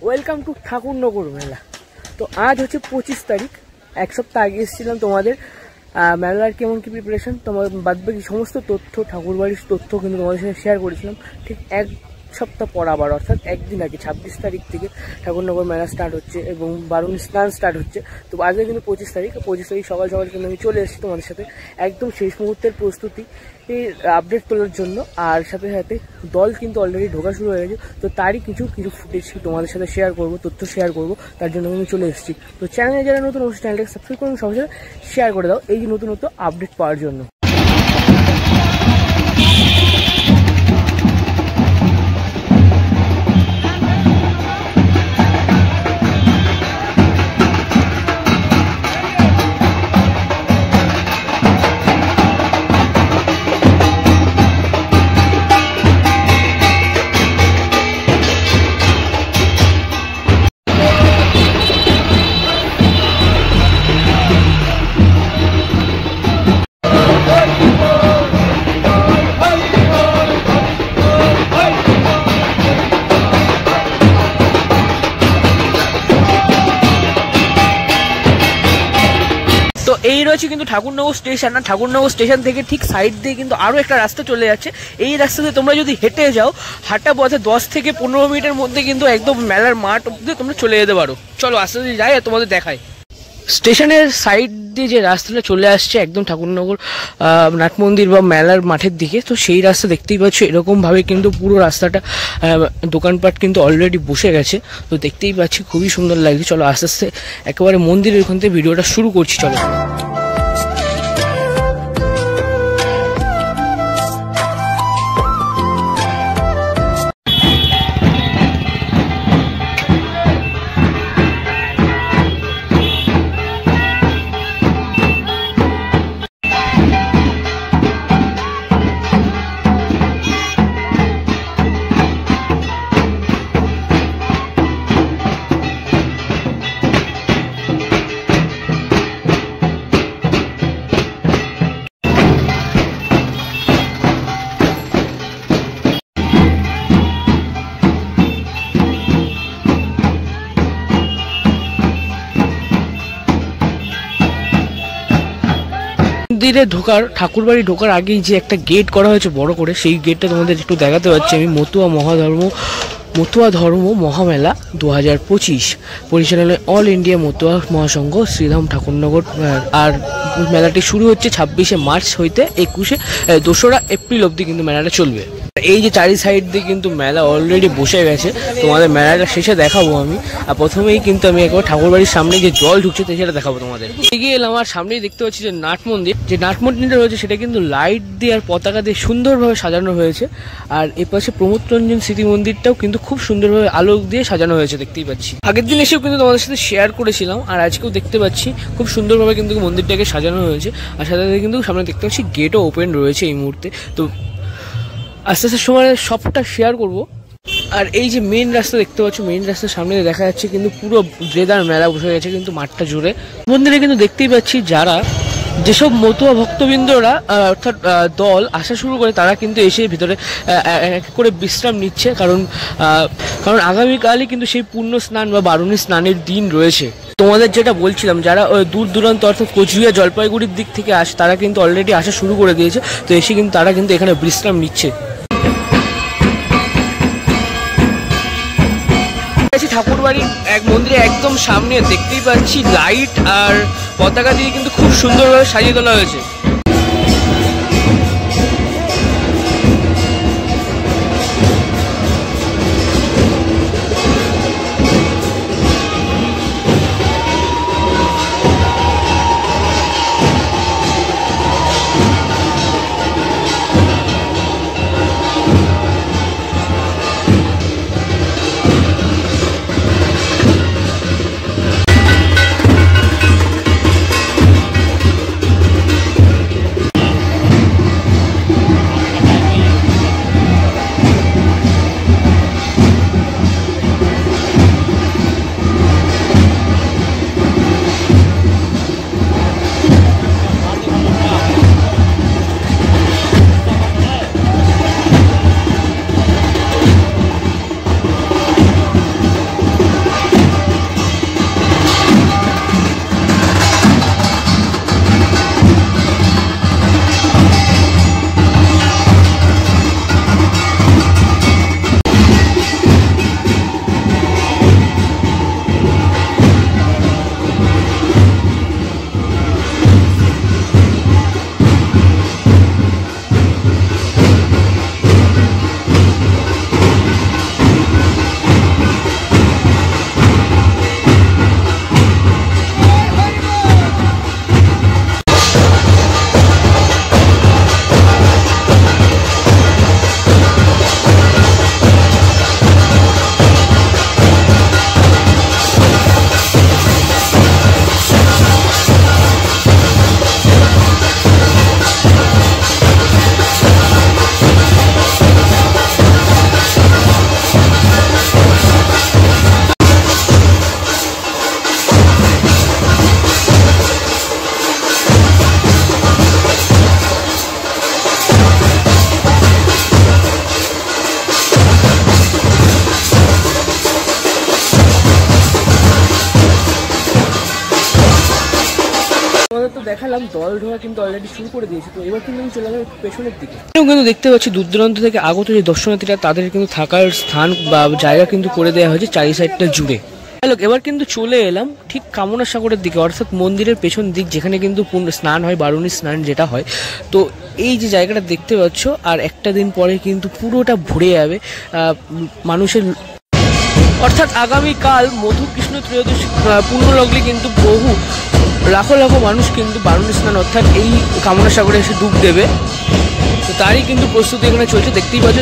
Welcome to Thakurnagar মেলা। তো আজ হচ্ছে 25 তারিখ, এক সপ্তাহ আগে এসেছিলাম তোমাদের মেলার কেমন কি প্রিপারেশন, তোমার বাদবাকি সমস্ত তথ্য, ঠাকুরবাড়ির তথ্য কিন্তু তোমাদের সাথে শেয়ার করেছিলাম। ঠিক এক সপ্তাহ পর আবার, অর্থাৎ একদিন আগে 26 তারিখ থেকে ঠাকুরনগর মেলা স্টার্ট হচ্ছে এবং বারুণী স্নান স্টার্ট হচ্ছে। তো আজকে কিন্তু 25 তারিখ সকাল সকাল কিন্তু আমি চলে এসেছি তোমাদের সাথে একদম শেষ মুহূর্তের প্রস্তুতি আপডেট তোলার জন্য। আর সাথে সাথে দল কিন্তু অলরেডি ঢোকা শুরু হয়ে গেছে, তো তারই কিছু ফুটেজ তোমাদের সাথে শেয়ার করবো, তথ্য শেয়ার করবো, তার জন্য আমি চলে এসেছি। তো চ্যানেলে যারা নতুন অবশ্যই চ্যানেলটাকে সাবস্ক্রাইব করুন, সবার সাথে শেয়ার করে দাও এই যে নতুন আপডেট পাওয়ার জন্য। তো এই রয়েছে কিন্তু ঠাকুরনগর স্টেশন, আর ঠাকুরনগর স্টেশন থেকে ঠিক সাইড দিয়ে কিন্তু আরও একটা রাস্তা চলে যাচ্ছে। এই রাস্তাতে তোমরা যদি হেঁটে যাও, হাঁটা পথে 10 থেকে 15 মিনিটের মধ্যে কিন্তু একদম মেলার মাঠ অব্দি তোমরা চলে যেতে পারো। চলো আস্তে আস্তে যাই আর তোমাদের দেখাই। স্টেশনের সাইড দিয়ে যে রাস্তাটা চলে আসছে একদম ঠাকুরনগর নাট মন্দির বা মেলার মাঠের দিকে, তো সেই রাস্তা দেখতেই পাচ্ছ এরকমভাবে কিন্তু পুরো রাস্তাটা দোকানপাট কিন্তু অলরেডি বসে গেছে। তো দেখতেই পাচ্ছি খুবই সুন্দর লাগছে। চলো আস্তে আস্তে একেবারে মন্দিরের ওখান থেকে ভিডিওটা শুরু করছি। চলো মন্দিরে ঢোকার, ঠাকুরবাড়ি ঢোকার আগেই যে একটা গেট করা হয়েছে বড় করে, সেই গেটটা তোমাদের একটু দেখাতে পাচ্ছি আমি। মতুয়া ধর্ম মহামেলা 2025 পরিচালনায় অল ইন্ডিয়া মতুয়া মহাসংঘ শ্রীধাম ঠাকুরনগর। আর মেলাটি শুরু হচ্ছে 26শে মার্চ হইতে 2রা এপ্রিল অবধি কিন্তু মেলাটা চলবে। এই যে চারি সাইড দিয়ে কিন্তু মেলা অলরেডি বসে গেছে, তোমাদের মেলাটা শেষে দেখাবো আমি। আর প্রথমেই কিন্তু আমি একবার ঠাকুরবাড়ির সামনে যে জল ঢুকছে সেটা দেখাবো তোমাদের। এগিয়ে এলাম আর সামনেই দেখতে পাচ্ছি যে নাট মন্দিরটা রয়েছে, সেটা কিন্তু লাইট দিয়ে আর পতাকা দিয়ে সুন্দরভাবে সাজানো হয়েছে। আর এপাশে প্রমোদ রঞ্জন স্মৃতি মন্দিরটাও কিন্তু খুব সুন্দরভাবে আলোক দিয়ে সাজানো হয়েছে, দেখতেই পাচ্ছি। আগের দিন এসেও কিন্তু তোমাদের সাথে শেয়ার করেছিলাম, আর আজকেও দেখতে পাচ্ছি খুব সুন্দরভাবে কিন্তু মন্দিরটাকে সাজানো হয়েছে। আর সাথে সাথে কিন্তু সামনে দেখতে পাচ্ছি গেটও ওপেন রয়েছে এই মুহূর্তে। তো আস্তে আস্তে সময় সবটা শেয়ার করব। আর এই যে মেইন রাস্তা দেখতে পাচ্ছ, মেইন রাস্তার সামনে দেখা যাচ্ছে কিন্তু পুরো জেদার মেলা বসে গেছে কিন্তু মাঠটা জুড়ে। মন্দিরে কিন্তু দেখতেই পাচ্ছি যেসব মতুয়া ভক্তবৃন্দরা অর্থাৎ দল আসা শুরু করে, তারা কিন্তু এসে ভিতরে এক করে বিশ্রাম নিচ্ছে, কারণ আগামীকালই কিন্তু সেই পুণ্য স্নান বা বারুণী স্নানের দিন রয়েছে। তোমাদের যেটা বলছিলাম, যারা দূর দূরান্ত অর্থাৎ কোচবিহার জলপাইগুড়ির দিক থেকে আসে, তারা কিন্তু অলরেডি আসা শুরু করে দিয়েছে। তো এসে কিন্তু তারা কিন্তু এখানে বিশ্রাম নিচ্ছে। ঠাকুরবাড়ির এক মন্দিরে একদম সামনে দেখতেই পাচ্ছি লাইট আর পতাকা দিয়ে কিন্তু খুব সুন্দরভাবে সাজিয়ে তোলা হয়েছে। দেখালাম দল ঢোয়া কিন্তু অলরেডি শুরু করে দিয়েছে। তো এবার কিন্তু আমি চলে গেলাম পেছনের দিকে। কিন্তু দেখতে পাচ্ছি দূর দূরান্ত থেকে আগত যে দর্শনার্থীরা তাদের কিন্তু থাকার স্থান বা জায়গা কিন্তু করে দেওয়া হয়েছে চারি সাইডটা জুড়ে। এবার কিন্তু চলে এলাম ঠিক কামনা সাগরের দিকে, অর্থাৎ মন্দিরের পেছন দিক, যেখানে কিন্তু স্নান হয়, বারুণী স্নান যেটা হয়। তো এই যে জায়গাটা দেখতে পাচ্ছ, আর একটা দিন পরে কিন্তু পুরোটা ভরে যাবে মানুষের, অর্থাৎ আগামীকাল মধুকৃষ্ণ ত্রয়োদশী পূর্ণলগ্নে কিন্তু বহু লাখো লাখো মানুষ কিন্তু বারুণী স্নান অর্থাৎ এই কামনা সাগরে এসে ডুব দেবে। তো তারই কিন্তু প্রস্তুতি এখানে চলছে। দেখতেই পাচ্ছ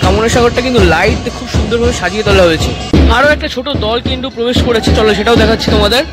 কামনা সাগরটা কিন্তু লাইট খুব সুন্দরভাবে সাজিয়ে তোলা হয়েছে। আরও একটা ছোট দল কিন্তু প্রবেশ করেছে, চলো সেটাও দেখাচ্ছি তোমাদের।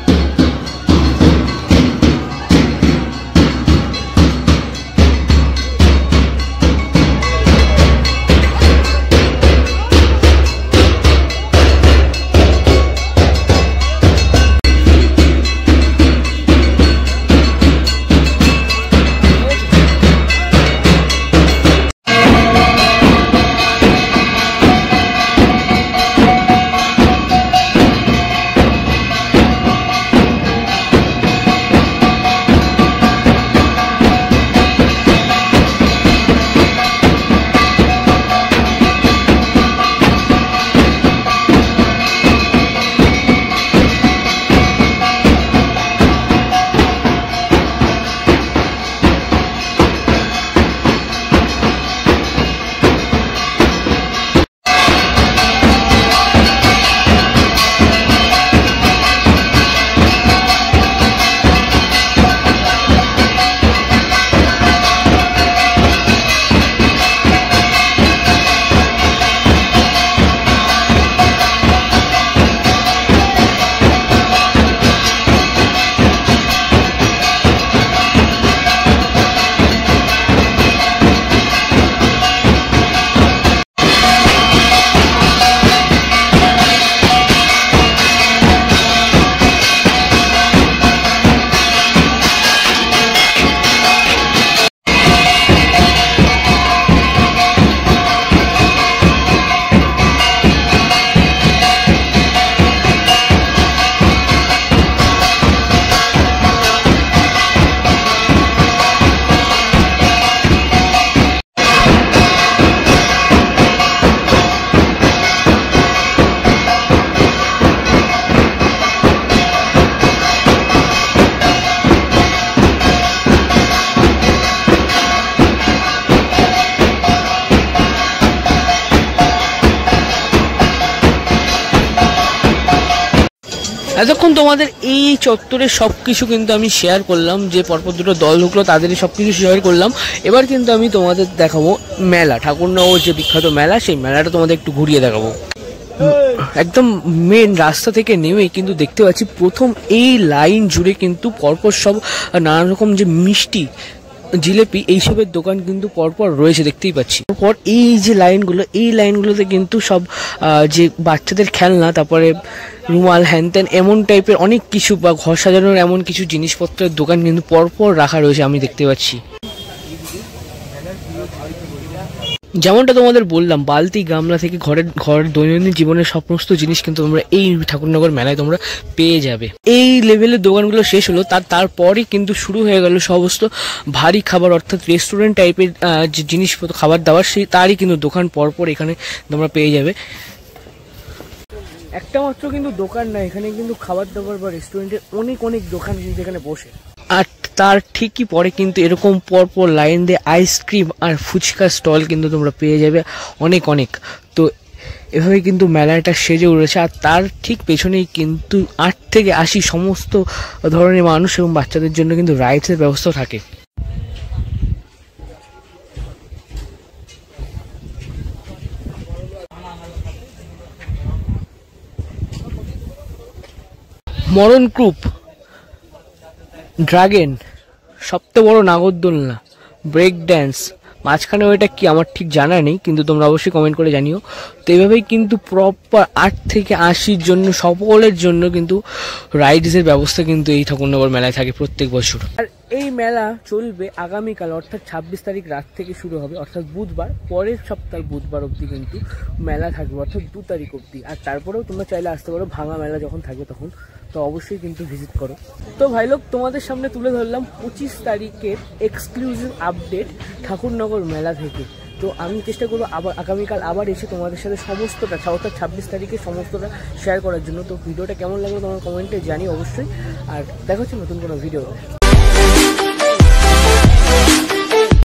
এতক্ষণ তোমাদের এই চত্বরের সব কিছু কিন্তু আমি শেয়ার করলাম, যে পরপর দুটো দল ঢুকলো তাদেরই সব কিছু শেয়ার করলাম। এবার কিন্তু আমি তোমাদের দেখাবো মেলা, ঠাকুরনগর যে বিখ্যাত মেলা, সেই মেলাটা তোমাদের একটু ঘুরিয়ে দেখাবো। একদম মেন রাস্তা থেকে নেমেই কিন্তু দেখতে পাচ্ছি প্রথম এই লাইন জুড়ে কিন্তু পরপর সব নানা রকম যে মিষ্টি, জিলেপি এইসবের দোকান কিন্তু পরপর রয়েছে, দেখতেই পাচ্ছি। পর এই যে লাইনগুলো, এই লাইনগুলোতে কিন্তু সব যে বাচ্চাদের খেলনা, তারপরে রুমাল, হ্যানত্যান এমন টাইপের অনেক কিছু বা ঘর সাজানোর এমন কিছু জিনিসপত্রের দোকান কিন্তু পরপর রাখা রয়েছে, আমি দেখতে পাচ্ছি। যেমনটা তোমাদের বললাম, বালতি গামলা থেকে ঘরের দৈনন্দিন জীবনের সমস্ত জিনিস কিন্তু তোমরা এই ঠাকুরনগর মেলায় তোমরা পেয়ে যাবে। এই লেভেলের দোকানগুলো শেষ হলো, তারপরই কিন্তু শুরু হয়ে গেল সমস্ত ভারী খাবার, অর্থাৎ রেস্টুরেন্ট টাইপের যে জিনিসপত্র, খাবার দাবার, সেই তারই কিন্তু দোকান পরপর এখানে তোমরা পেয়ে যাবে। একটা মাত্র কিন্তু দোকান না, এখানে কিন্তু খাবার দাবার বা রেস্টুরেন্টের অনেক অনেক দোকান কিন্তু এখানে বসে। আর তার ঠিকই পরে কিন্তু এরকম পরপর লাইন দিয়ে আইসক্রিম আর ফুচকা স্টল কিন্তু তোমরা পেয়ে যাবে অনেক অনেক। তো এভাবে কিন্তু মেলাটা সেজে উঠেছে। আর তার ঠিক পেছনেই কিন্তু 8 থেকে 80 সমস্ত ধরনের মানুষ এবং বাচ্চাদের জন্য কিন্তু রাইডসের ব্যবস্থা থাকে। মরণকূপ, ড্রাগন, সবচেয়ে বড় নাগরদোলনা, ব্রেক ড্যান্স, মাঝখানে ওইটা কি আমার ঠিক জানা নেই, কিন্তু তোমরা অবশ্যই কমেন্ট করে জানিও। তো এইভাবেই কিন্তু প্রপার 8 থেকে 80 জন্য সকলের জন্য কিন্তু রাইডসের ব্যবস্থা কিন্তু এই ঠাকুরনগর মেলায় থাকে প্রত্যেক বছর। আর এই মেলা চলবে আগামীকাল অর্থাৎ 26 তারিখ রাত থেকে শুরু হবে, অর্থাৎ বুধবার, পরের সপ্তাহ বুধবার অবধি কিন্তু মেলা থাকবে, অর্থাৎ 2 তারিখ অবধি। আর তারপরেও তোমরা চাইলে আসতে পারো ভাঙা মেলা যখন থাকবে তখন, তো অবশ্যই কিন্তু ভিজিট করো। তো ভাই লোক, তোমাদের সামনে তুলে ধরলাম 25 তারিখের এক্সক্লুসিভ আপডেট ঠাকুরনগর মেলা থেকে। তো আমি চেষ্টা করবো আগামীকাল আবার এসে তোমাদের সাথে সমস্তটা, অর্থাৎ 26 তারিখে সমস্তটা শেয়ার করার জন্য। তো ভিডিওটা কেমন লাগলো তোমার কমেন্টে জানি অবশ্যই, আর দেখা হচ্ছে নতুন কোনো ভিডিও।